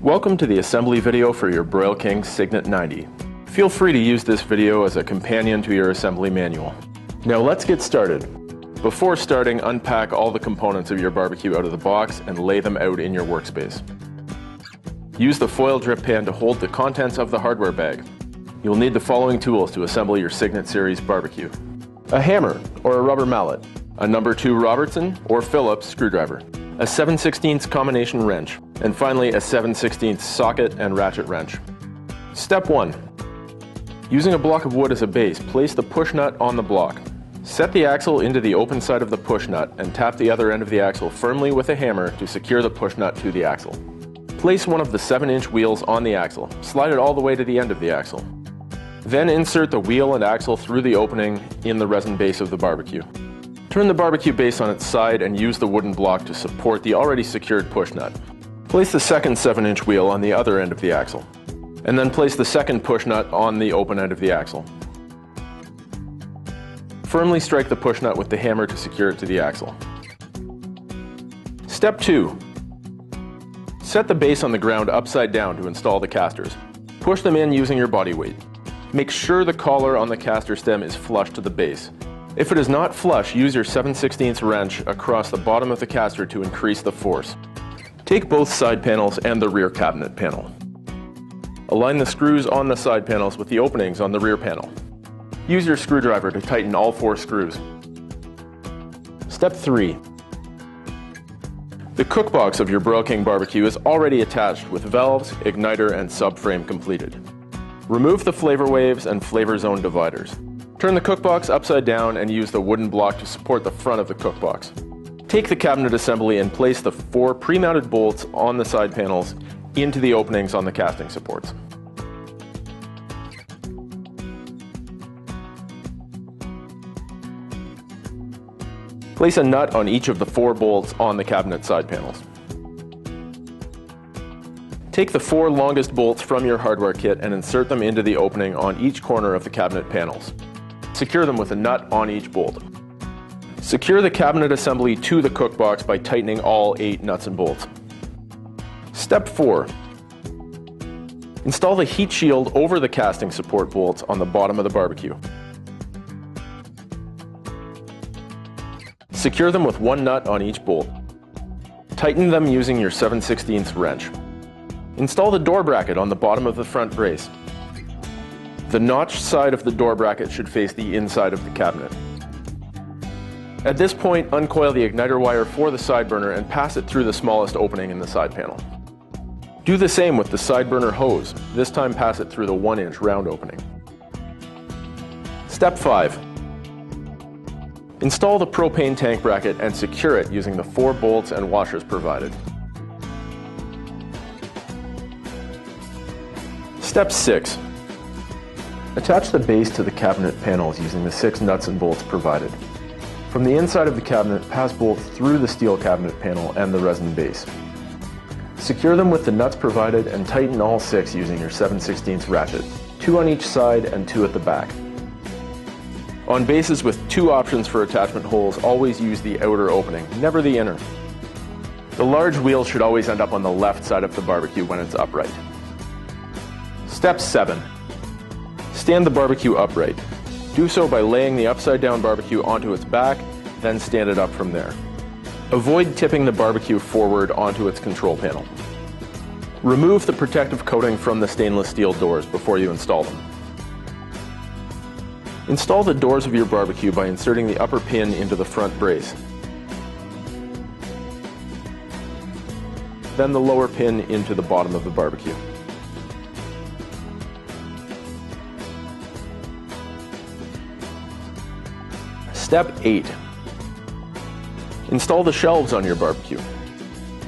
Welcome to the assembly video for your Broilking Signet 90. Feel free to use this video as a companion to your assembly manual. Now let's get started. Before starting, unpack all the components of your barbecue out of the box and lay them out in your workspace. Use the foil drip pan to hold the contents of the hardware bag. You'll need the following tools to assemble your Signet series barbecue: a hammer or a rubber mallet, a number 2 Robertson or Phillips screwdriver, a 7/16 combination wrench, and finally a 7/16 socket and ratchet wrench. Step 1. Using a block of wood as a base, place the push nut on the block. Set the axle into the open side of the push nut and tap the other end of the axle firmly with a hammer to secure the push nut to the axle. Place one of the 7-inch wheels on the axle. Slide it all the way to the end of the axle. Then insert the wheel and axle through the opening in the resin base of the barbecue. Turn the barbecue base on its side and use the wooden block to support the already secured push nut. Place the second 7-inch wheel on the other end of the axle, and then place the second push nut on the open end of the axle. Firmly strike the push nut with the hammer to secure it to the axle. Step 2. Set the base on the ground upside down to install the casters. Push them in using your body weight. Make sure the collar on the caster stem is flush to the base. If it is not flush, use your 7/16 wrench across the bottom of the caster to increase the force. Take both side panels and the rear cabinet panel. Align the screws on the side panels with the openings on the rear panel. Use your screwdriver to tighten all 4 screws. Step 3. The cookbox of your Broilking barbecue is already attached with valves, igniter, and subframe completed. Remove the flavor waves and flavor zone dividers. Turn the cookbox upside down and use the wooden block to support the front of the cookbox. Take the cabinet assembly and place the 4 pre-mounted bolts on the side panels into the openings on the casting supports. Place a nut on each of the 4 bolts on the cabinet side panels. Take the 4 longest bolts from your hardware kit and insert them into the opening on each corner of the cabinet panels. Secure them with a nut on each bolt. Secure the cabinet assembly to the cookbox by tightening all 8 nuts and bolts. Step 4. Install the heat shield over the casting support bolts on the bottom of the barbecue. Secure them with 1 nut on each bolt. Tighten them using your 7/16 wrench. Install the door bracket on the bottom of the front brace. The notched side of the door bracket should face the inside of the cabinet. At this point, uncoil the igniter wire for the side burner and pass it through the smallest opening in the side panel. Do the same with the side burner hose. This time pass it through the 1-inch round opening. Step 5. Install the propane tank bracket and secure it using the 4 bolts and washers provided. Step 6. Attach the base to the cabinet panels using the 6 nuts and bolts provided. From the inside of the cabinet, pass bolts through the steel cabinet panel and the resin base. Secure them with the nuts provided and tighten all 6 using your 7/16 ratchet, 2 on each side and 2 at the back. On bases with 2 options for attachment holes, always use the outer opening, never the inner. The large wheel should always end up on the left side of the barbecue when it's upright. Step 7. Stand the barbecue upright. Do so by laying the upside down barbecue onto its back, then stand it up from there. Avoid tipping the barbecue forward onto its control panel. Remove the protective coating from the stainless steel doors before you install them. Install the doors of your barbecue by inserting the upper pin into the front brace. Then the lower pin into the bottom of the barbecue. Step 8. Install the shelves on your barbecue.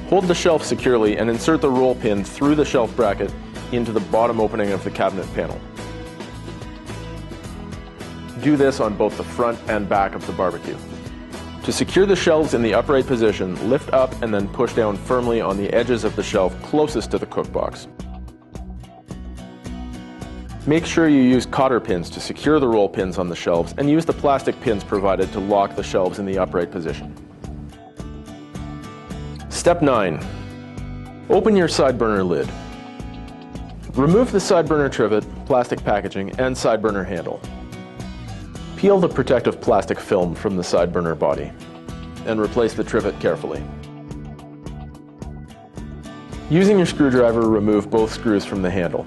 Hold the shelf securely and insert the roll pin through the shelf bracket into the bottom opening of the cabinet panel. Do this on both the front and back of the barbecue. To secure the shelves in the upright position, lift up and then push down firmly on the edges of the shelf closest to the cookbox. Make sure you use cotter pins to secure the roll pins on the shelves and use the plastic pins provided to lock the shelves in the upright position. Step 9. Open your side burner lid. Remove the side burner trivet, plastic packaging, and side burner handle. Peel the protective plastic film from the side burner body and replace the trivet carefully. Using your screwdriver, remove both screws from the handle.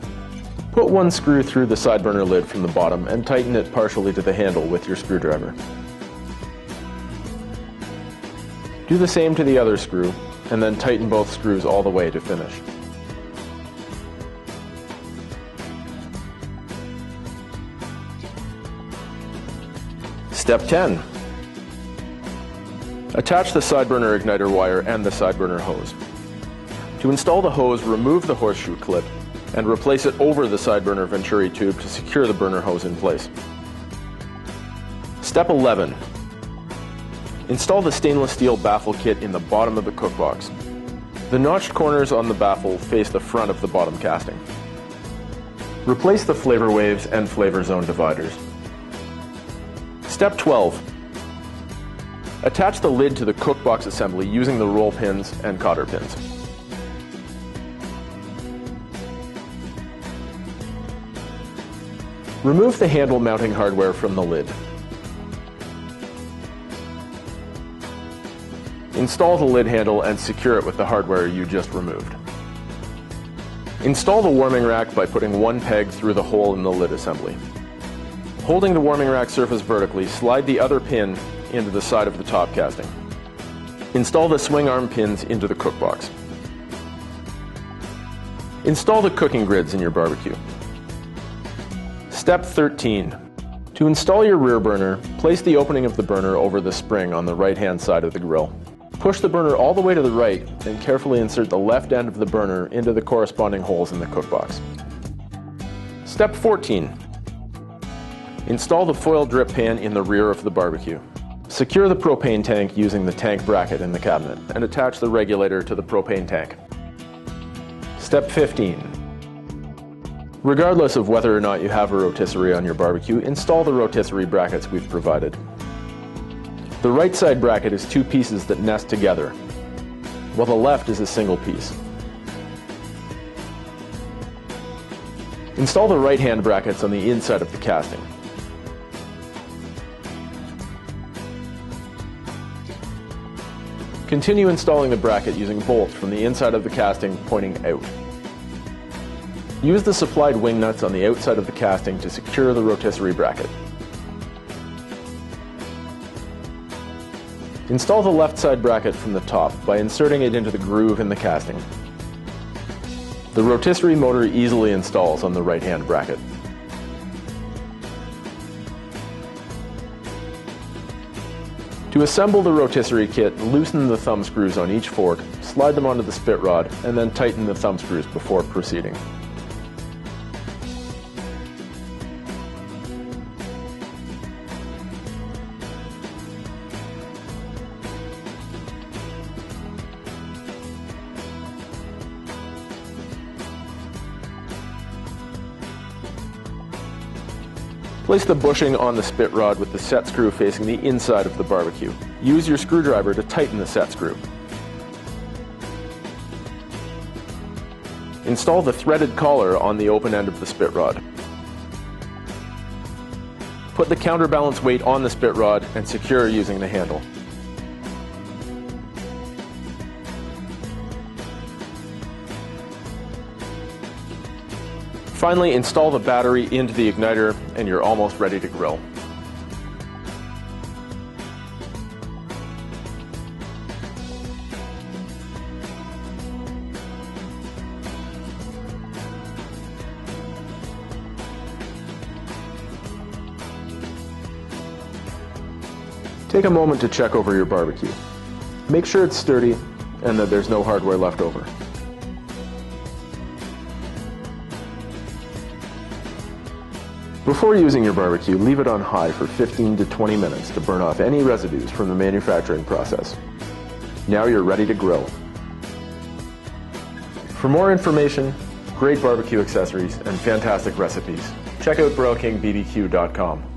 Put one screw through the side burner lid from the bottom and tighten it partially to the handle with your screwdriver. Do the same to the other screw, and then tighten both screws all the way to finish. Step 10. Attach the side burner igniter wire and the side burner hose. To install the hose, remove the horseshoe clip and replace it over the side burner venturi tube to secure the burner hose in place. Step 11. Install the stainless steel baffle kit in the bottom of the cookbox. The notched corners on the baffle face the front of the bottom casting. Replace the flavor waves and flavor zone dividers. Step 12. Attach the lid to the cookbox assembly using the roll pins and cotter pins. Remove the handle mounting hardware from the lid. Install the lid handle and secure it with the hardware you just removed. Install the warming rack by putting one peg through the hole in the lid assembly. Holding the warming rack surface vertically, slide the other pin into the side of the top casting. Install the swing arm pins into the cookbox. Install the cooking grids in your barbecue. Step 13. To install your rear burner, place the opening of the burner over the spring on the right-hand side of the grill. Push the burner all the way to the right and carefully insert the left end of the burner into the corresponding holes in the cookbox. Step 14. Install the foil drip pan in the rear of the barbecue. Secure the propane tank using the tank bracket in the cabinet and attach the regulator to the propane tank. Step 15. Regardless of whether or not you have a rotisserie on your barbecue, install the rotisserie brackets we've provided. The right side bracket is two pieces that nest together, while the left is a single piece. Install the right-hand brackets on the inside of the casting. Continue installing the bracket using bolts from the inside of the casting pointing out. Use the supplied wing nuts on the outside of the casting to secure the rotisserie bracket. Install the left side bracket from the top by inserting it into the groove in the casting. The rotisserie motor easily installs on the right-hand bracket. To assemble the rotisserie kit, loosen the thumb screws on each fork, slide them onto the spit rod, and then tighten the thumb screws before proceeding. Place the bushing on the spit rod with the set screw facing the inside of the barbecue. Use your screwdriver to tighten the set screw. Install the threaded collar on the open end of the spit rod. Put the counterbalance weight on the spit rod and secure using the handle. Finally, install the battery into the igniter and you're almost ready to grill. Take a moment to check over your barbecue. Make sure it's sturdy and that there's no hardware left over. Before using your barbecue, leave it on high for 15 to 20 minutes to burn off any residues from the manufacturing process. Now you're ready to grill. For more information, great barbecue accessories, and fantastic recipes, check out BroilkingBBQ.com.